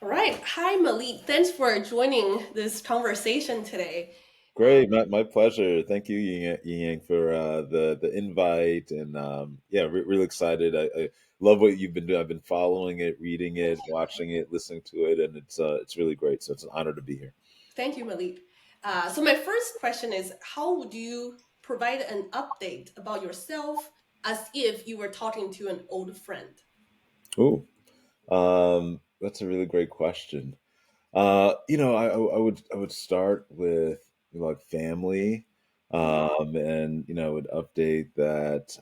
All right. Hi, Malik. Thanks for joining this conversation today. Great, my pleasure. Thank you, Yang, for the invite, and yeah, really excited. I love what you've been doing. I've been following it, reading Thank it, you. watching it, listening to it, and it's really great. So it's an honor to be here. Thank you, Malik. So my first question is, how would you provide an update about yourself as if you were talking to an old friend? Ooh, that's a really great question. I would start with like family, Mhm. and would update that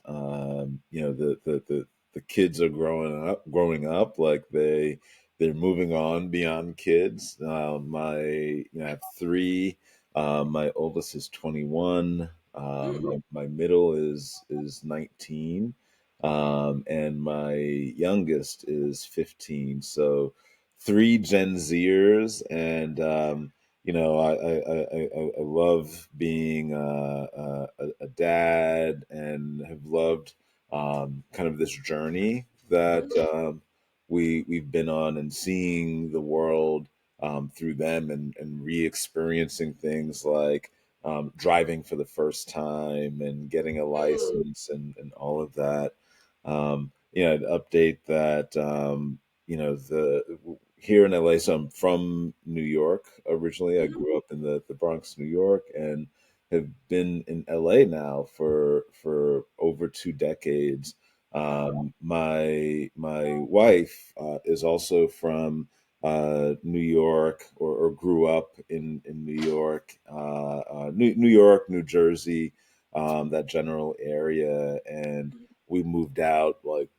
the kids are growing up like they're moving on beyond kids. I have three. My oldest is 21. Mm. My middle is 19, and my youngest is 15. So three Gen Zers, and I love being a dad, and have loved kind of this journey that Mhm. we've been on, and seeing the world through them, and re-experiencing things like driving for the first time and getting a Mm. license, and all of that. I'd update that. The here in LA. So I'm from New York originally. I Mhm. grew up in the Bronx, New York, and have been in LA now for over 2 decades. Wow. My wife is also from New York, or grew up in New York, New York, New Jersey, that general area, and we moved out like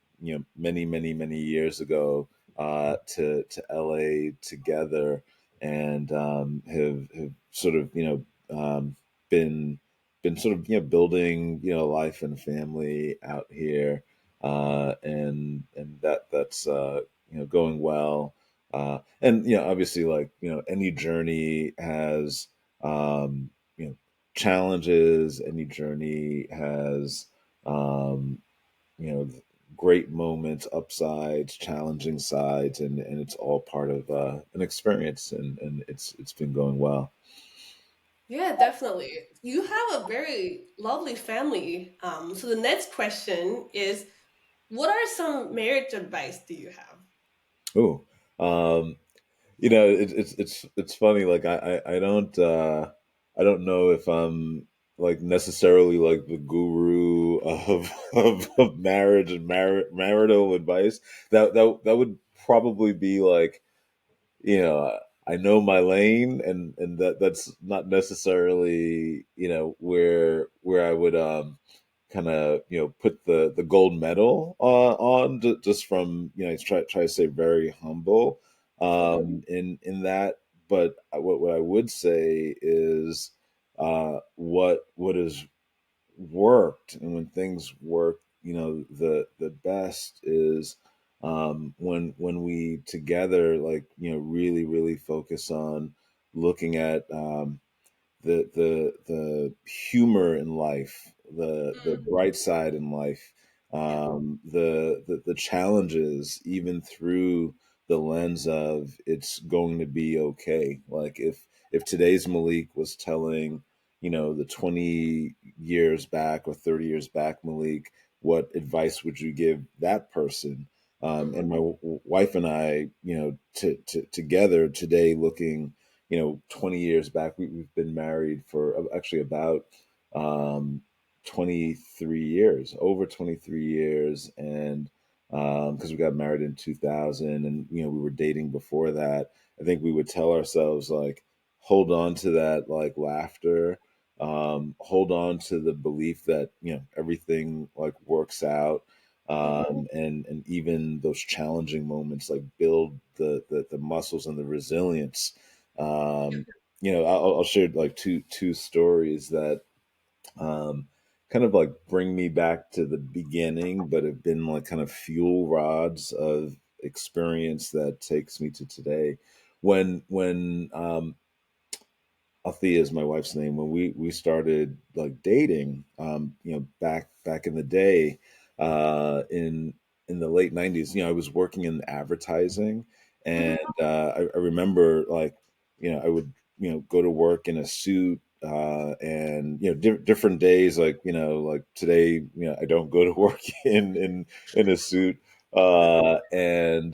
many years ago to LA together, and have sort of been sort of building life and family out here, and that's going well, and obviously, like any journey has you know challenges. Any journey has um, you know great moments, upsides, challenging sides, and it's all part of an experience, and it's been going well. Yeah, definitely. You have a very lovely family. So the next question is, what are some marriage advice do you have? Oh, um, it's funny. Like I don't know if I'm like necessarily like the guru of of marriage and marital advice. That would probably be like, you know I know my lane, and that's not necessarily where I would kind of put the gold medal on, just from try to stay very humble Mhm. in that. But what I would say is what has worked, and when things work, the best is when we together, like really focus on looking at the humor in life, the Mm. bright side in life, Yeah. the challenges, even through the lens of it's going to be okay. Like if today's Malik was telling the 20 years back or 30 years back Malik, what advice would you give that person? And Mhm. my wife and I, together today, looking 20 years back, we've been married for actually about um, 23 years, over 23 years. And because we got married in 2000, and we were dating before that, I think we would tell ourselves like, hold on to that like laughter, hold on to the belief that everything like works out, Mhm. and even those challenging moments like build the muscles and the resilience. I'll share like two stories that kind of like bring me back to the beginning, but have been like kind of fuel rods of experience that takes me to today. When Althea is my wife's name. When we started like dating, back in the day, in the late '90s, I was working in advertising, and Mhm. I remember like I would go to work in a suit. And different days, like like today, I don't go to work in a suit. And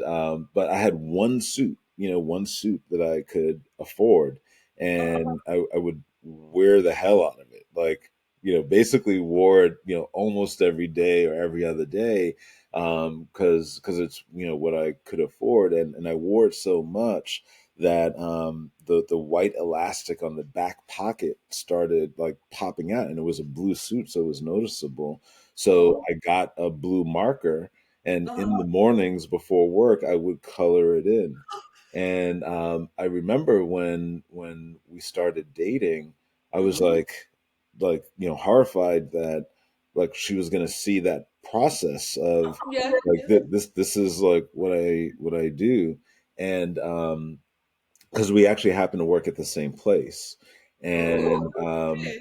But I had one suit that I could afford, Uh-huh. and I would wear the hell out of it. Like, basically wore it, almost every day or every other day, because it's what I could afford, and I wore it so much that the white elastic on the back pocket started like popping out, and it was a blue suit, so it was noticeable. So Oh. I got a blue marker, and in Uh-huh. the mornings before work, I would color it in. And I remember when we started dating, I was Mhm. like horrified that like she was gonna see that process of Yeah, like yeah. this is like what I do. And because we actually happen to work at the same place. Oh, And okay.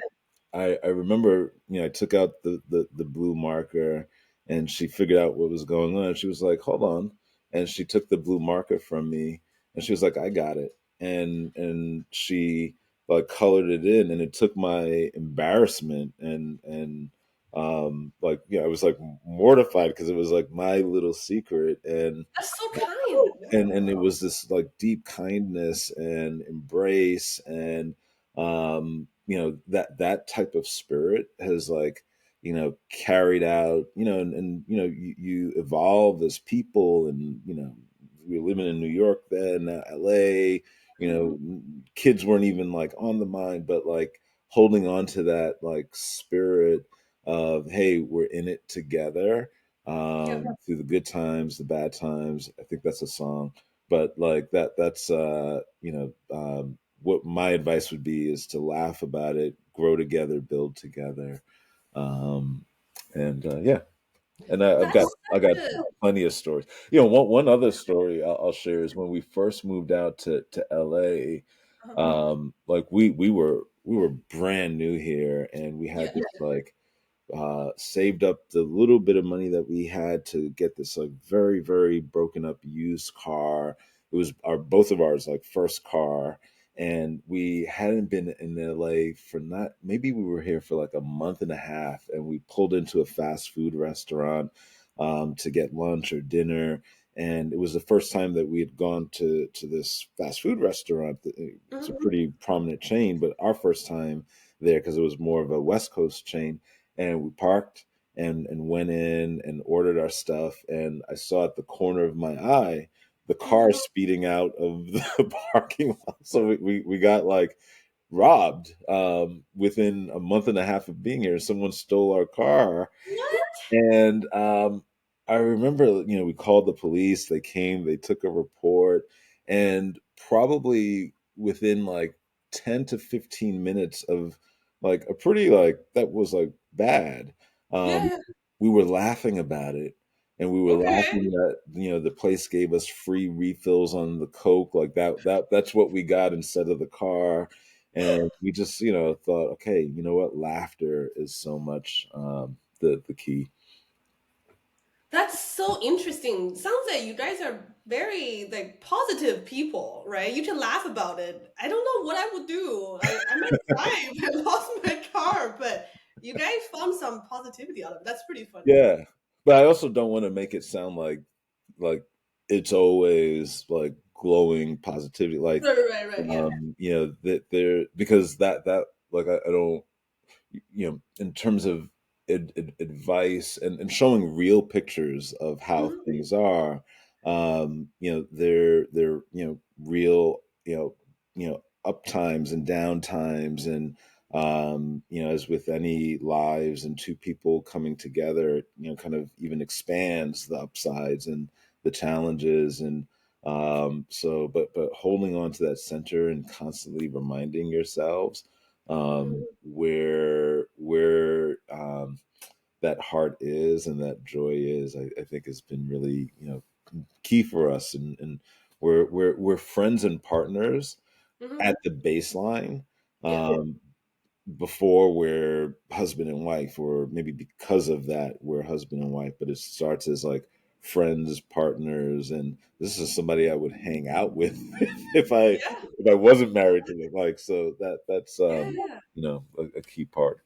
I remember, I took out the blue marker, and she figured out what was going on. She was like, "Hold on," and she took the blue marker from me, and she was like, "I got it," and she like colored it in, and it took my embarrassment and like I was like mortified because it was like my little secret. That's so kind. And it was this like deep kindness and embrace, and that type of spirit has like carried out, and you evolve as people. And we were living in New York then, now LA. Mhm. Kids weren't even like on the mind, but like holding on to that like spirit of, hey, we're in it together, Yep. through the good times, the bad times. I think that's a song. But like that's what my advice would be is to laugh about it, grow together, build together. Um, and Yeah. And That's I got such a plenty of stories. One other story I'll share is when we first moved out to LA. uh-huh. Like we were brand new here, and we Yeah. had this like saved up the little bit of money that we had to get this like very, very broken up used car. It was our both of ours like first car, and we hadn't been in LA for not maybe we were here for like a month and a half, and we pulled into a fast food restaurant to get lunch or dinner. And it was the first time that we had gone to this fast food restaurant. It's a Mhm. pretty prominent chain, but our first time there because it was more of a West Coast chain. And we parked and went in and ordered our stuff. And I saw at the corner of my eye the car Mhm. speeding out of the parking lot. So we got like robbed within a month and a half of being here. Someone stole our car. What? And I remember, we called the police. They came, they took a report, and probably within like 10 to 15 minutes of like a pretty like that was like bad. Um, Yeah. we were laughing about it, and we were Okay. laughing that the place gave us free refills on the Coke, like that's what we got instead of the car. And we just thought, okay, you know what, laughter is so much the key. That's so interesting. Sounds like you guys are very like positive people, right? You can laugh about it. I don't know what I would do. I might cry if I lost my car, but you guys found some positivity out of it. That's pretty funny. Yeah, but I also don't want to make it sound like it's always like glowing positivity, like Right, right, right. Yeah. that there, because that like I don't, in terms of advice and showing real pictures of how Mhm. things are. They're real, up times and down times. And as with any lives and two people coming together, kind of even expands the upsides and the challenges. And but holding on to that center and constantly reminding yourselves Mhm. where that heart is and that joy is, I think has been really key for us. And we're friends and partners Mhm. at the baseline. Yeah. um, Before we're husband and wife, or maybe because of that we're husband and wife, but it starts as like friends, partners, and this is somebody I would hang out with Yeah, if I wasn't married to them. Like so that's yeah, yeah. a key part.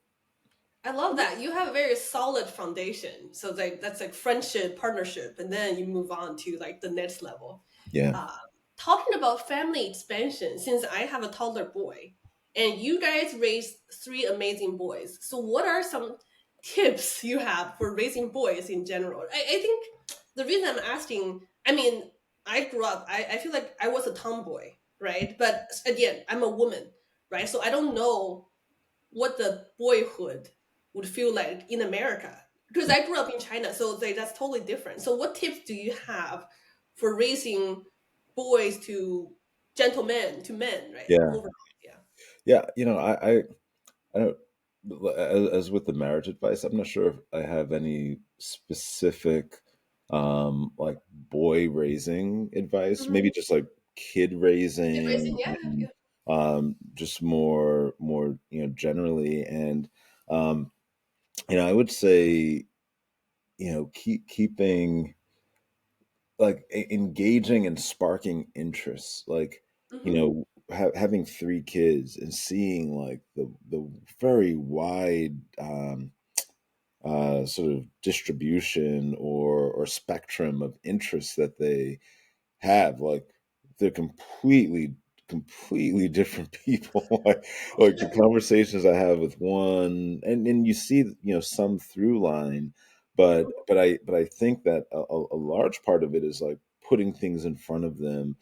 I love that. You have a very solid foundation. So like that's like friendship, partnership, and then you move on to like the next level. Yeah. Uh, Talking about family expansion, since I have a toddler boy, and you guys raised three amazing boys. So what are some tips you have for raising boys in general? I think the reason I'm asking, I mean, I grew up, I feel like I was a tomboy, right? But again, I'm a woman, right? So I don't know what the boyhood would feel like in America. Because I grew up in China, so like, that's totally different. So, what tips do you have for raising boys to gentlemen to men, right? Yeah. Over, yeah. Yeah. I don't, as with the marriage advice, I'm not sure if I have any specific, like boy raising advice. Mm-hmm. Maybe just like kid Kid raising, raising yeah, and, yeah. just more, generally. And, I would say, keeping like engaging and sparking interests, like, Mm-hmm. having three kids and seeing like the very wide, sort of distribution or spectrum of interests that they have. Like they're completely different people. Like the conversations I have with one, and you see, some through line, but I think that a large part of it is like putting things in front of them,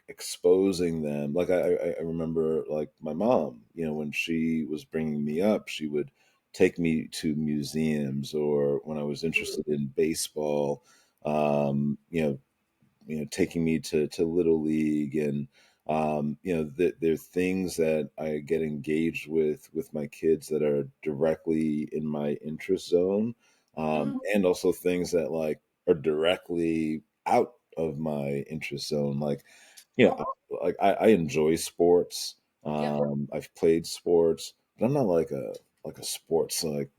exposing them. Like I remember like my mom, when she was bringing me up, she would take me to museums, or when I was interested in baseball, taking me to little league, and there are things that I get engaged with my kids that are directly in my interest zone, Mm-hmm. and also things that like are directly out of my interest zone. Like, Oh, I enjoy sports. yep. I've played sports, but I'm not like a sports, like,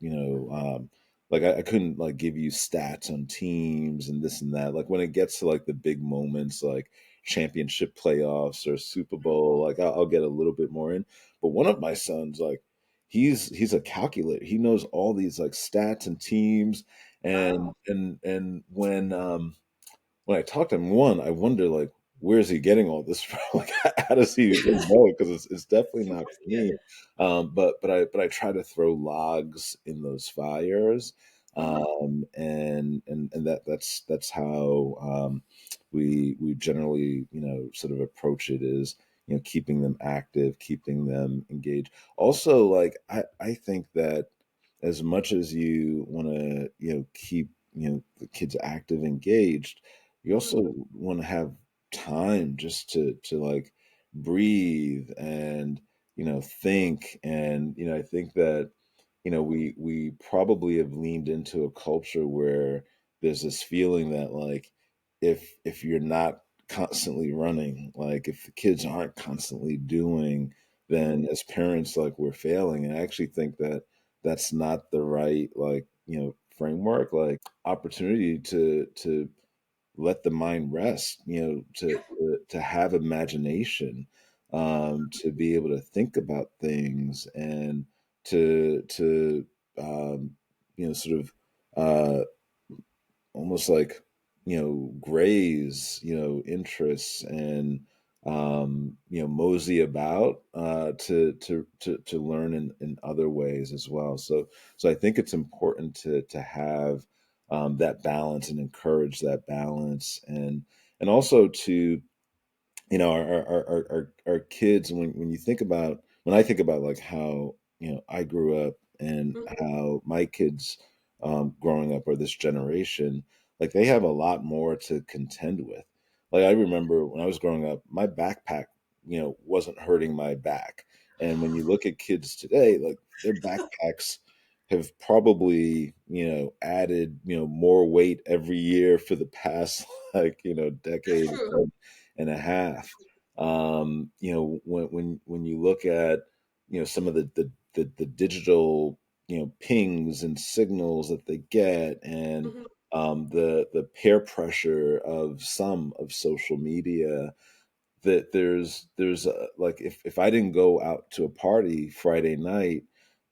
like I couldn't like give you stats on teams and this and that. Like when it gets to like the big moments, like championship playoffs or Super Bowl, like I'll get a little bit more in. But one of my sons, like he's a calculator. He knows all these like stats and teams, Wow. and when I talk to him, one, I wonder like, where is he getting all this from? Like, how does he know it? Because it's definitely not for Yeah, me. yeah. But I try to throw logs in those fires, Mm-hmm. and that's how, we generally, sort of approach it, is, keeping them active, keeping them engaged. Also, like I think that as much as you want to, keep, the kids active, engaged, you Mm-hmm. also want to have time just to like breathe and, think. And, I think that, we probably have leaned into a culture where there's this feeling that like, if you're not constantly running, like if the kids aren't constantly doing, Mm-hmm. then as parents, like, we're failing. And I actually think that that's not the right, like, framework. Like opportunity to let the mind rest, to have imagination, to be able to think about things, and to sort of, uh, almost like, graze, interests, and, mosey about, to learn in other ways as well. So I think it's important to have, that balance, and encourage that balance, and also to, our kids, when you think about, when I think about like how, I grew up, and Mm-hmm. how my kids, growing up, or this generation, like they have a lot more to contend with. Like I remember when I was growing up, my backpack, wasn't hurting my back. And when you look at kids today, like their backpacks have probably, added, more weight every year for the past like, That's decade true. and a half. When you look at, some of the digital, pings and signals that they get, and Mhm. the peer pressure of some of social media, that there's like, if I didn't go out to a party Friday night,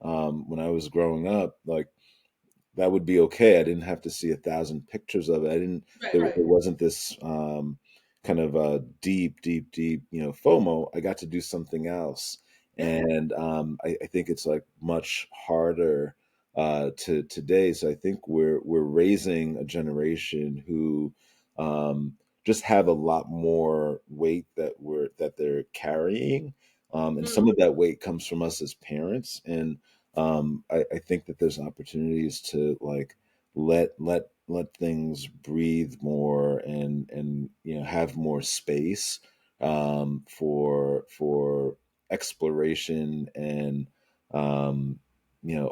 when I was growing up, like, that would be okay. I didn't have to see 1,000 pictures of it. I didn't. Right, There right. wasn't this kind of deep, FOMO. I got to do something else, Yeah. and I think it's like much harder to today. So I think we're raising a generation who just have a lot more weight that they're carrying, and some Mm. of that weight comes from us as parents, and I think that there's opportunities to like let things breathe more, and have more space for exploration, and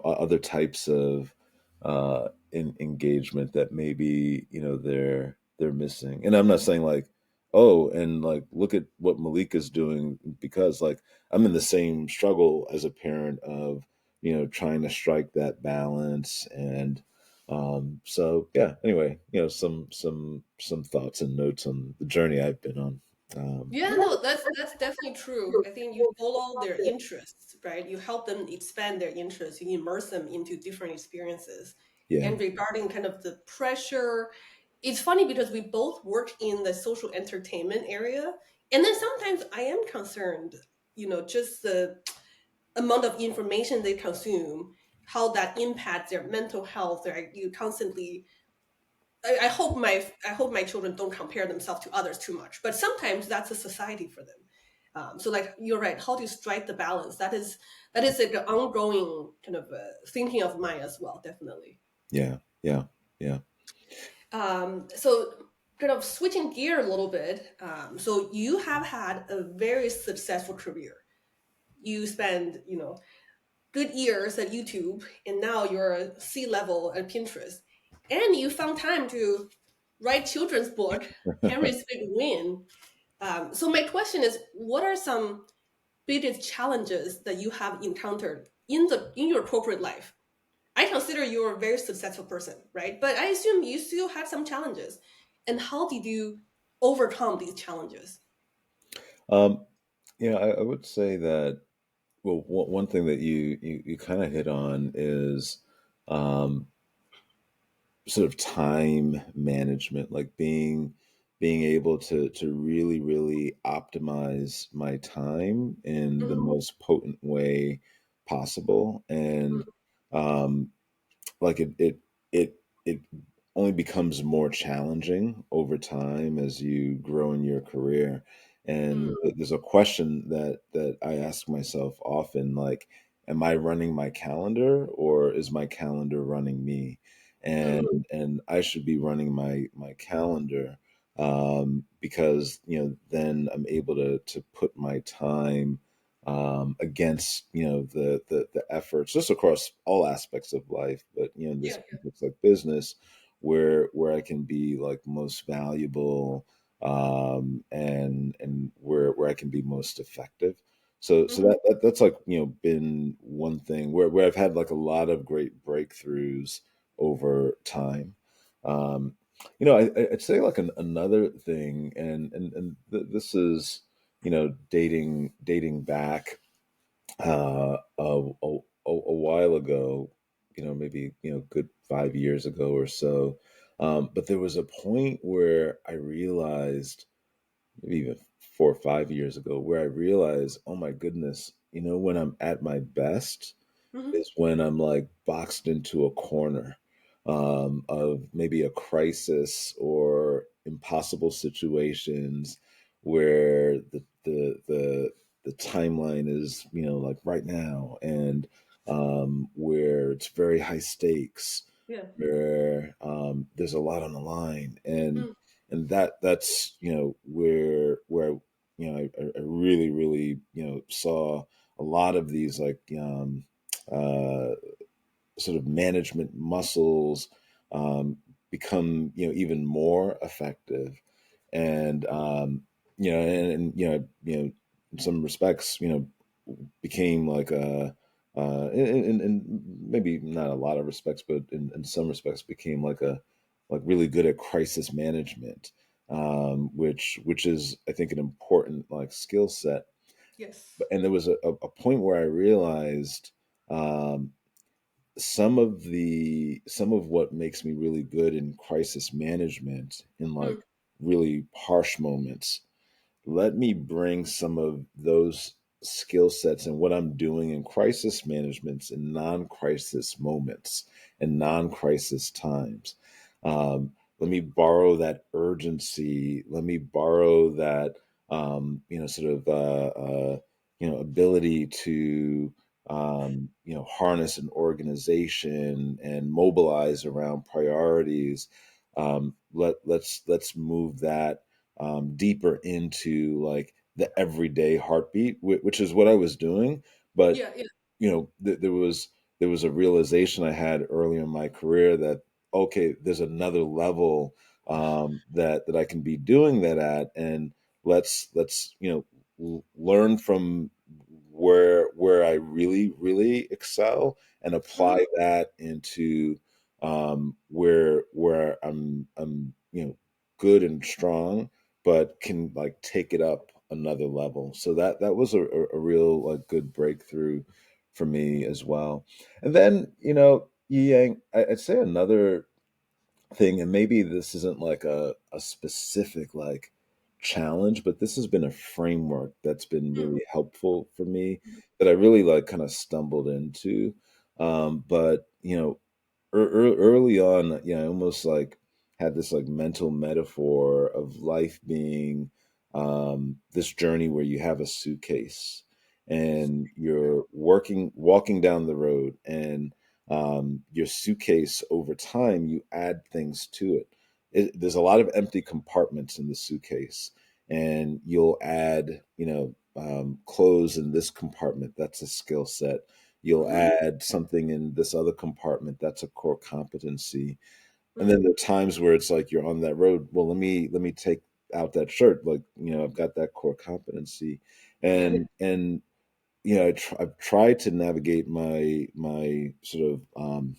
other types of engagement that maybe they're missing. And I'm not saying like, oh, and like, look at what Malik is doing, because like I'm in the same struggle as a parent of trying to strike that balance. And so yeah, anyway, some thoughts and notes on the journey I've been on. Yeah, Yeah. no, that's definitely true. I think you follow their interests, right? You help them expand their interests, you immerse them into different experiences. Yeah. And regarding kind of the pressure, it's funny because we both work in the social entertainment area. And then sometimes I am concerned, just the amount of information they consume, how that impacts their mental health. You constantly I hope my children don't compare themselves to others too much, but sometimes that's a society for them. So like you're right, how to strike the balance? That is like an ongoing kind of thinking of mine as well, definitely. Yeah. Yeah. Yeah. So kind of switching gear a little bit. So you have had a very successful career. You spend good years at YouTube, and now you're a C level at Pinterest, and you found time to write children's book, Henry's Big Win. So my question is, what are some biggest challenges that you have encountered in your corporate life? I consider you're a very successful person, right? But I assume you still had some challenges, and how did you overcome these challenges? um I would say that, well, one thing that you kind of hit on is um sort of time management, like being able to really optimize my time in the Mhm. most potent way possible. And um like it only becomes more challenging over time as you grow in your career. And Mm, there's a question that I ask myself often, like, am I running my calendar, or is my calendar running me? mm, And I should be running my calendar, because then I'm able to put my time against the efforts just across all aspects of life, but this yeah. context like business, where I can be like most valuable, and where I can be most effective. So Mhm. that's like been one thing where I've had like a lot of great breakthroughs over time. Um, I'd say like another thing, this is dating back a while ago, maybe good 5 years ago or so. But there was a point where I realized, maybe even 4 or 5 years ago, where I realized, oh my goodness, when I'm at my best Mhm. is when I'm like boxed into a corner of maybe a crisis or impossible situations, where the timeline is like right now, and where it's very high stakes, Yeah. where there's a lot on the line, and Mm, that's where I really saw a lot of these like uh, sort of management muscles um, become even more effective. And in some respects became like in maybe not a lot of respects, but in some respects became like really good at crisis management, which is I think an important like skill set. Yes. And there was a point where I realized um, some of what makes me really good in crisis management in like Mm, really harsh moments, let me bring some of those skill sets and what I'm doing in crisis managements in non-crisis moments and non-crisis times. Let me borrow that urgency. Let me borrow that sort of ability to harness an organization and mobilize around priorities. Let's move that deeper into like the everyday heartbeat, which is what I was doing. But yeah, yeah. there was a realization I had earlier in my career that okay, there's another level that I can be doing that at, and let's learn from where I really excel and Hmm. apply that into where I'm good and strong, but can like take it up another level. So that was a real like good breakthrough for me as well. And then Yang, I'd say another thing, and maybe this isn't like a specific like challenge, but this has been a framework that's been Mm, really helpful for me that I really like kind of stumbled into. But early on, I almost like had this like mental metaphor of life being this journey where you have a suitcase and you're walking down the road, and your suitcase over time you add things to there's a lot of empty compartments in the suitcase, and you'll add clothes in this compartment, that's a skill set. You'll mhm, add something in this other compartment, that's a core competency. And mm. then there are times where it's like you're on that road, well, let me take out that shirt, like I've got that core competency. Yeah. And I've tried to navigate my sort of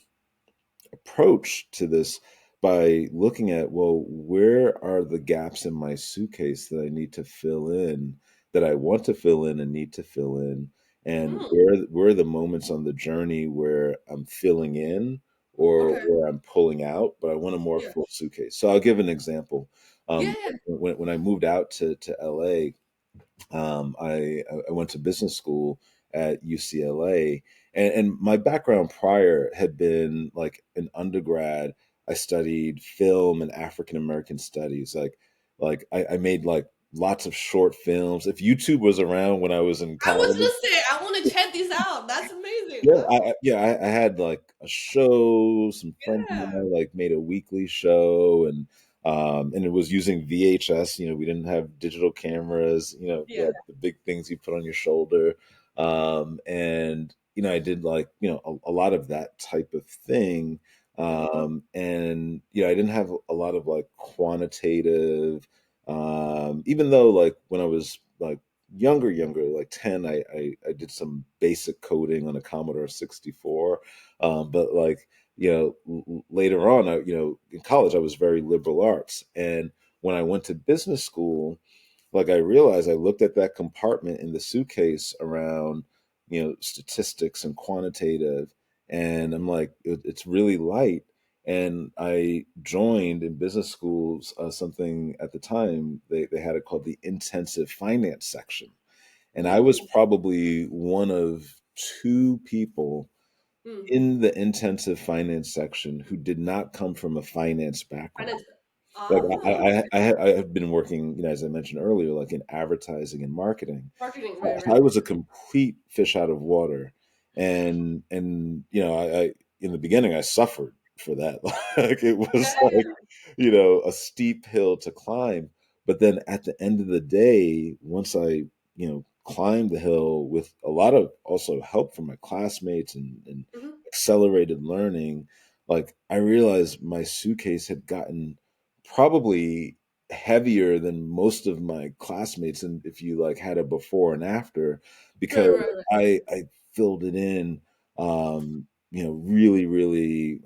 approach to this by looking at, well, where are the gaps in my suitcase that I need to fill in, that I want to fill in and need to fill in, and Mm. where are the moments on the journey where I'm filling in or Okay. where I'm pulling out, but I want a more Yeah. full suitcase. So I'll give an example. Yeah. Um, Yeah. when I moved out to LA, I went to business school at UCLA, and my background prior had been like an undergrad. I studied film and African American studies. I made like lots of short films. If YouTube was around when I was in I was college, gonna say I want to check these out. That's amazing. yeah, Wow. I had like a show. Some friends of Yeah. mine like made a weekly show, and it was using VHS. We didn't have digital cameras. You Yeah. had the big things you put on your shoulder, and I did like a lot of that type of thing. And I didn't have a lot of like quantitative. Even though like when I was like younger, like 10, I did some basic coding on a Commodore 64. But like later on, in college I was very liberal arts, and when I went to business school, like I realized, I looked at that compartment in the suitcase around statistics and quantitative, and I'm like, it's really light. And I joined in business schools something at the time they had it called the intensive finance section, and I was Mm. probably one of two people Mm. in the intensive finance section who did not come from a finance background. Finance. Like Oh, okay. I have been working, as I mentioned earlier, like in advertising and marketing. Marketing. So Right. so I Right. was a complete fish out of water, and I in the beginning I suffered for that. Like it was like Yeah. a steep hill to climb, but then at the end of the day, once I climbed the hill with a lot of also help from my classmates and Hmm. accelerated learning, like I realized my suitcase had gotten probably heavier than most of my classmates, and if you like had a before and after, Right, because right, right. I filled it in, really, really,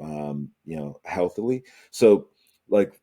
healthily. So, like,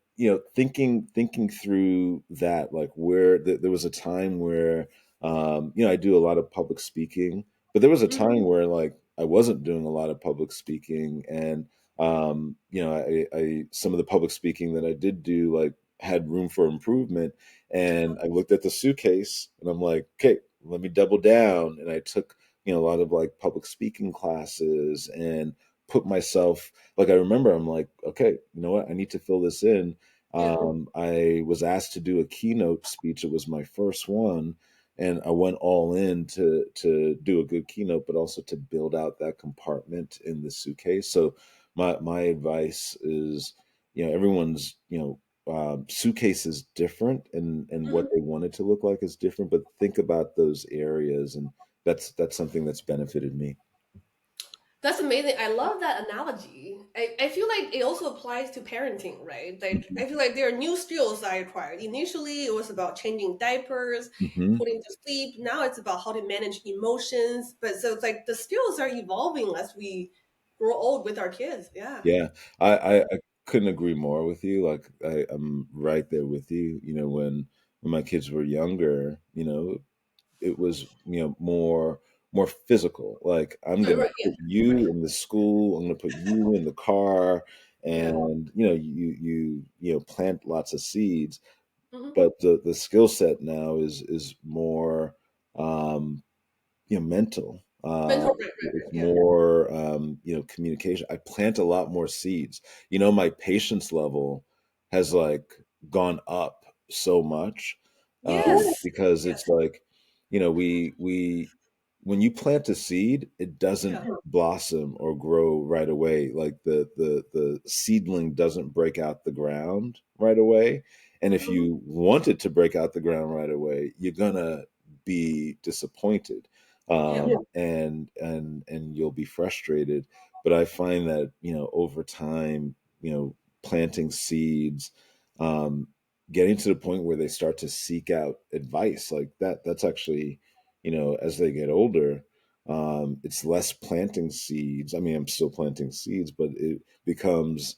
thinking through that, like, where there was a time where, I do a lot of public speaking, but there was a Mhm. time where, like, I wasn't doing a lot of public speaking, and I some of the public speaking that I did do, like, had room for improvement. And I looked at the suitcase and I'm like, okay, let me double down. And I took, a lot of like public speaking classes and put myself, like, I remember I'm like, okay, you know what? I need to fill this in. Yeah. I was asked to do a keynote speech. It was my first one. And I went all in to do a good keynote, but also to build out that compartment in the suitcase. So my advice is, everyone's, suitcase is different, and what Mhm. they want it to look like is different, but think about those areas, and that's something that's benefited me. That's amazing. I love that analogy. I feel like it also applies to parenting, right? Like Hmm. I feel like there are new skills I acquired. Initially, it was about changing diapers, Hmm. putting to sleep. Now it's about how to manage emotions. But so it's like the skills are evolving as we grow old with our kids. Yeah. Yeah, I couldn't agree more with you. Like, I'm right there with you. When my kids were younger, it was, more physical. Like, I'm Right, gonna right. Yeah. put you in the school, I'm gonna put you in the car, Yeah. and plant lots of seeds. Hmm. But the skill set now is more, um, mental. Mental. Right, right, right. It's Yeah. more, communication. I plant a lot more seeds. My patience level has, like, gone up so much, Yes. because Yes. it's like, we when you plant a seed, it doesn't Yeah. blossom or grow right away. Like, the seedling doesn't break out the ground right away. And if Hmm. you want it to break out the ground right away, you're gonna be disappointed, Yeah. and you'll be frustrated. But I find that, over time, planting seeds, um, getting to the point where they start to seek out advice like that. That's actually, as they get older, it's less planting seeds. I mean, I'm still planting seeds, but it becomes,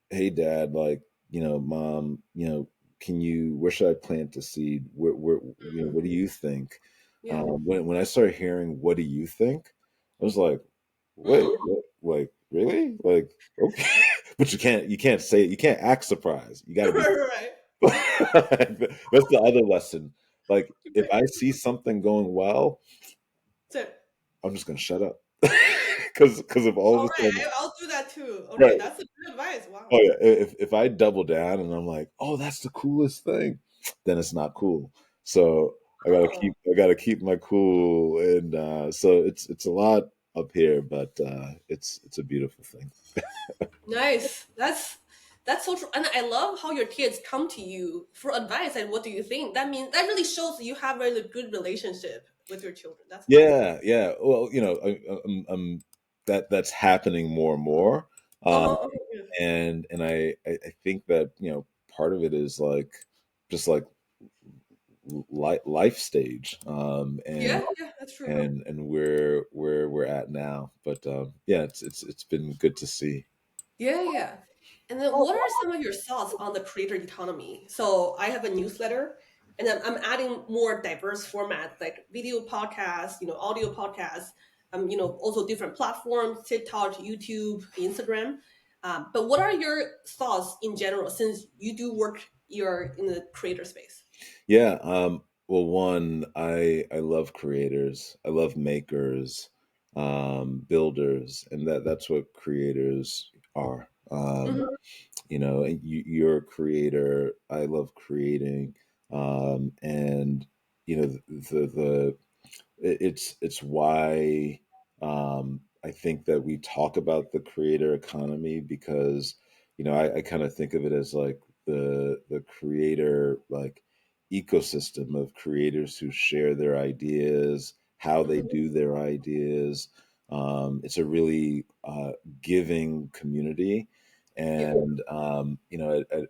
hey, Dad, like, Mom, where should I plant the seed? What do you think? Yeah. When I started hearing, "What do you think?" I was like, "Wait, Hmm. what? Like, really? Like, okay." But you can't say it. You can't act surprised. You got to be. Right, right. That's the other lesson. Like, if Right. I see something going well, So, I'm just gonna shut up, because if all all of a right, sudden, I'll do that too. Okay, right? that's a good advice. Oh Wow. yeah, if I double down and I'm like, "Oh, that's the coolest thing," then it's not cool. So Oh, I gotta keep my cool, and so it's a lot up here, but it's a beautiful thing. nice. That's so true. And I love how your kids come to you for advice and what do you think? That means that really shows that you have a really good relationship with your children. That's nice. Yeah, yeah. Well, that's happening more and more, uh, Uh-huh, uh-huh, yeah. and I think that, part of it is like, just like, life stage, Yeah, yeah, that's true. and where we're at now. But yeah, it's been good to see. Yeah, yeah. And then what are some of your thoughts on the creator economy? So I have a newsletter and then I'm adding more diverse formats like video podcasts, audio podcasts, also different platforms, TikTok, YouTube, Instagram. But what are your thoughts in general since you do work you're in the creator space? Yeah. Well, one, I love creators. I love makers, builders, and that's what creators are. Hmm. You're a creator. I love creating, and the it's why, I think that we talk about the creator economy, because, I kind of think of it as like the creator, like, ecosystem of creators who share their ideas, how they Hmm. do their ideas. It's a really, giving community. Yeah. And,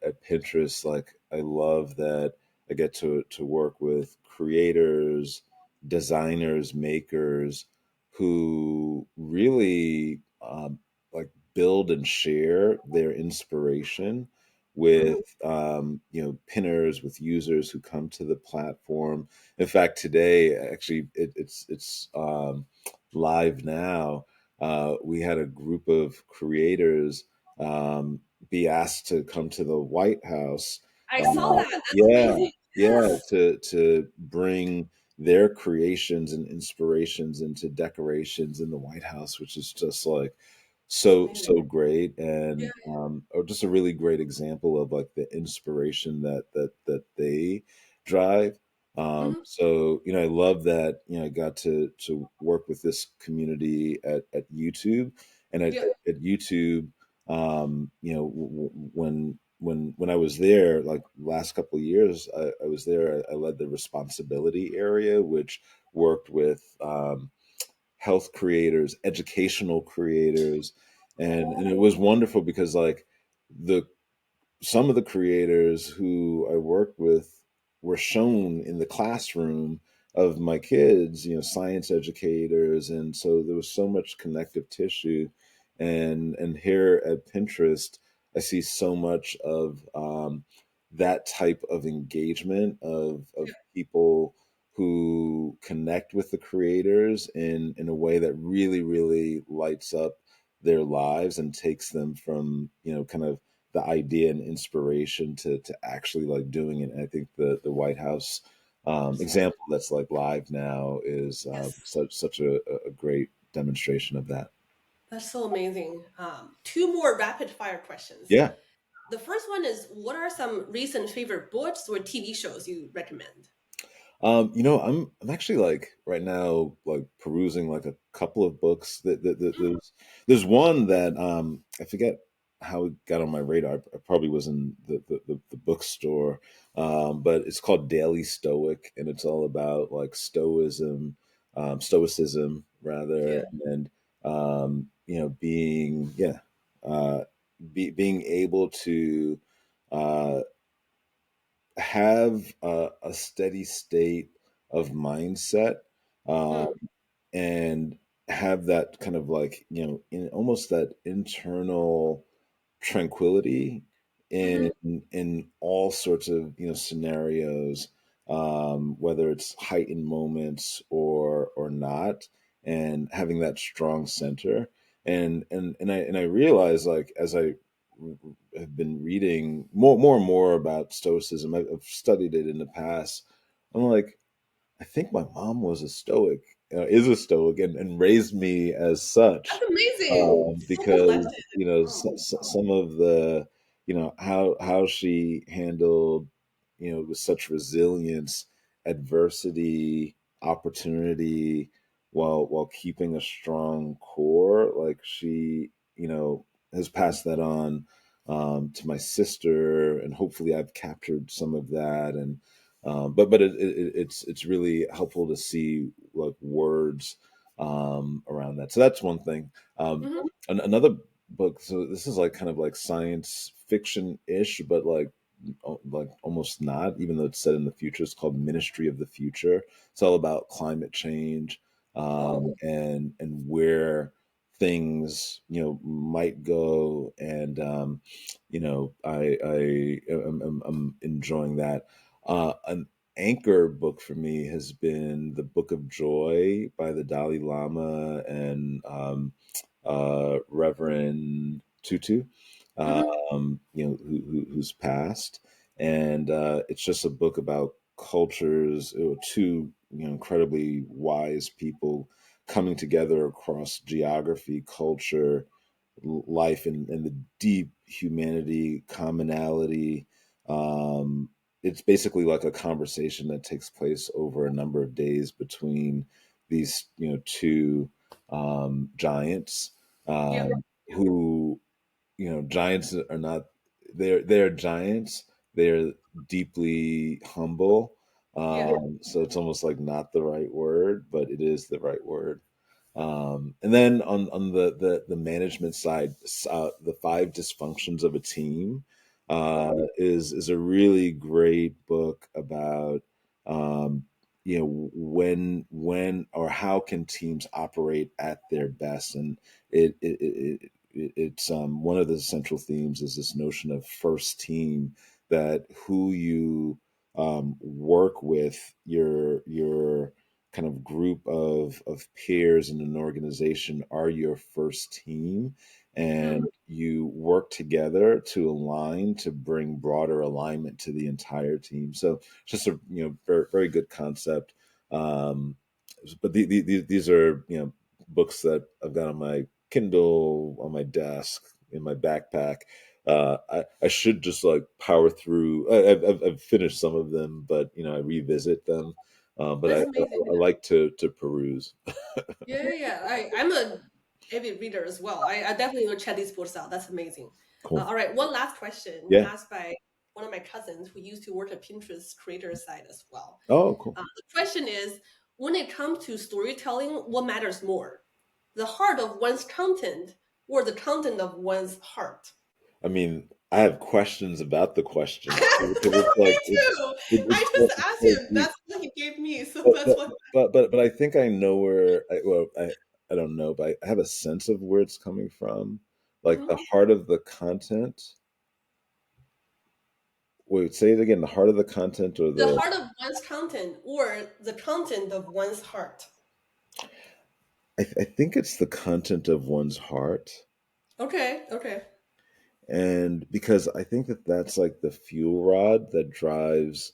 at Pinterest, like, I love that I get to work with creators, designers, makers who really like build and share their inspiration with Mhm. pinners, with users who come to the platform. In fact, today actually it's live now. We had a group of creators um, be asked to come to the White House. I saw Uh, that. That's yeah, amazing. yeah, Yes. to bring their creations and inspirations into decorations in the White House, which is just like It's so amazing. great, Yeah. and or just a really great example of like the inspiration that they drive. Mhm. So I love that I got to work with this community at YouTube, and Yeah. at YouTube, when I was there, like last couple of years, I was there. I led the responsibility area, which worked with health creators, educational creators, and it was wonderful because like the some of the creators who I worked with were shown in the classroom of my kids, science educators, and so there was so much connective tissue. And here at Pinterest, I see so much of that type of engagement of people who connect with the creators in a way that really, really lights up their lives and takes them from, kind of the idea and inspiration to actually like doing it. And I think the White House example that's like live now is Yes. such a great demonstration of that. That's so amazing. Two more rapid fire questions. Yeah. The first one is, what are some recent favorite books or TV shows you recommend? I'm actually like right now like perusing like a couple of books. There's one that I forget how it got on my radar. I probably was in the bookstore, but it's called Daily Stoic, and it's all about like stoicism Yeah. rather, and being uh, being able to uh, have a steady state of mindset, um, Mm, and have that kind of like in almost that internal tranquility in hmm. in all sorts of scenarios, whether it's heightened moments or not, and having that strong center. And I realize, like, as I have been reading more and more about stoicism, I've studied it in the past. I'm like, I think my mom was a stoic, is a stoic, and raised me as such, That's amazing. So because collected. Oh, some of the how she handled with such resilience adversity, opportunity, while keeping a strong core. Like she has passed that on to my sister, and hopefully I've captured some of that. And but it's really helpful to see like words around that. So that's one thing. hmm. Another book. So this is like kind of like science fiction ish, but like almost not, even though it's set in the future. It's called Ministry of the Future. It's all about climate change, Oh, and where things might go. And I'm enjoying that. An anchor book for me has been the Book of Joy by the Dalai Lama and Reverend Tutu, hmm. who's passed. And it's just a book about cultures, two incredibly wise people coming together across geography, culture, life, and the deep humanity, commonality. Um, it's basically like a conversation that takes place over a number of days between these two giants, Yeah. who giants are not, they're giants, they're deeply humble. Yeah. So it's almost like not the right word, but it is the right word. And then on the management side, the five dysfunctions of a team. Oh. is a really great book about when or how can teams operate at their best, and it's one of the central themes is this notion of first team, that who you work with, your kind of group of peers in an organization are your first team, Mm, and you work together to align to bring broader alignment to the entire team. So just a very, very good concept. Um, but these are books that I've got on my Kindle, on my desk, in my backpack. I should just like power through. I've finished some of them, but I revisit them. But that's I amazing. like to peruse. Yeah, yeah, yeah. I'm a avid reader as well. I definitely will check these books out. That's amazing. Cool. All right, one last question Yeah. asked by one of my cousins who used to work at Pinterest creator side as well. Oh, cool. The question is, when it comes to storytelling, what matters more? The heart of one's content or the content of one's heart? I mean, I have questions about the question because it's Me like too. I it's just asked so him. deep. That's what he gave me. So But that's but what. but I think I know where. I don't know, but I have a sense of where it's coming from. Like the Mhm. heart of the content. Wait, say it again. The heart of the content, or The the. heart of one's content or the content of one's heart. I think it's the content of one's heart, Okay, okay. and because I think that that's like the fuel rod that drives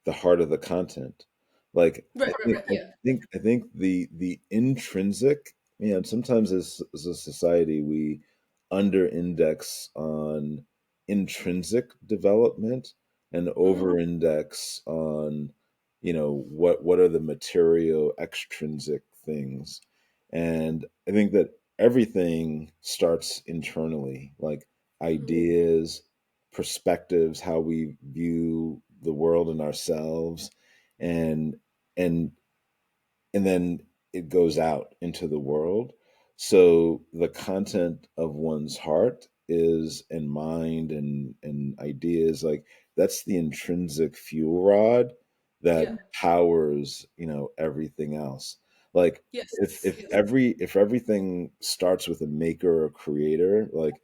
the heart of the content. Like Right, right, right. Yeah. I think the intrinsic, sometimes as a society we under index on intrinsic development and Hmm. over index on what are the material extrinsic things. And I think that everything starts internally, like Hmm. ideas, perspectives, how we view the world and ourselves, and and and then it goes out into the world. So the content of one's heart is and mind and ideas, like that's the intrinsic fuel rod that Yeah. powers everything else. Like Yes. Yes. if everything starts with a maker or creator, like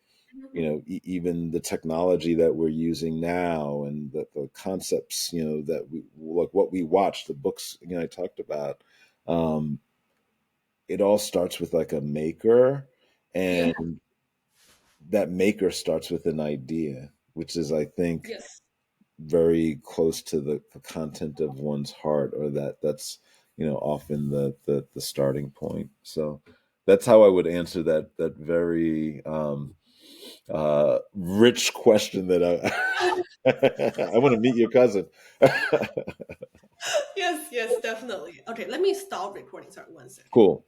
Hmm. even the technology that we're using now, and the concepts, that we like, what we watch, the books, I talked about, um, it all starts with like a maker, Yeah. and that maker starts with an idea, which is, I think, Yes. very close to the content of one's heart, or that's often the starting point. So that's how I would answer that very rich question that I want to meet your cousin. Yes. Yes. Definitely. Okay. Let me stop recording. Sorry. One second. Cool.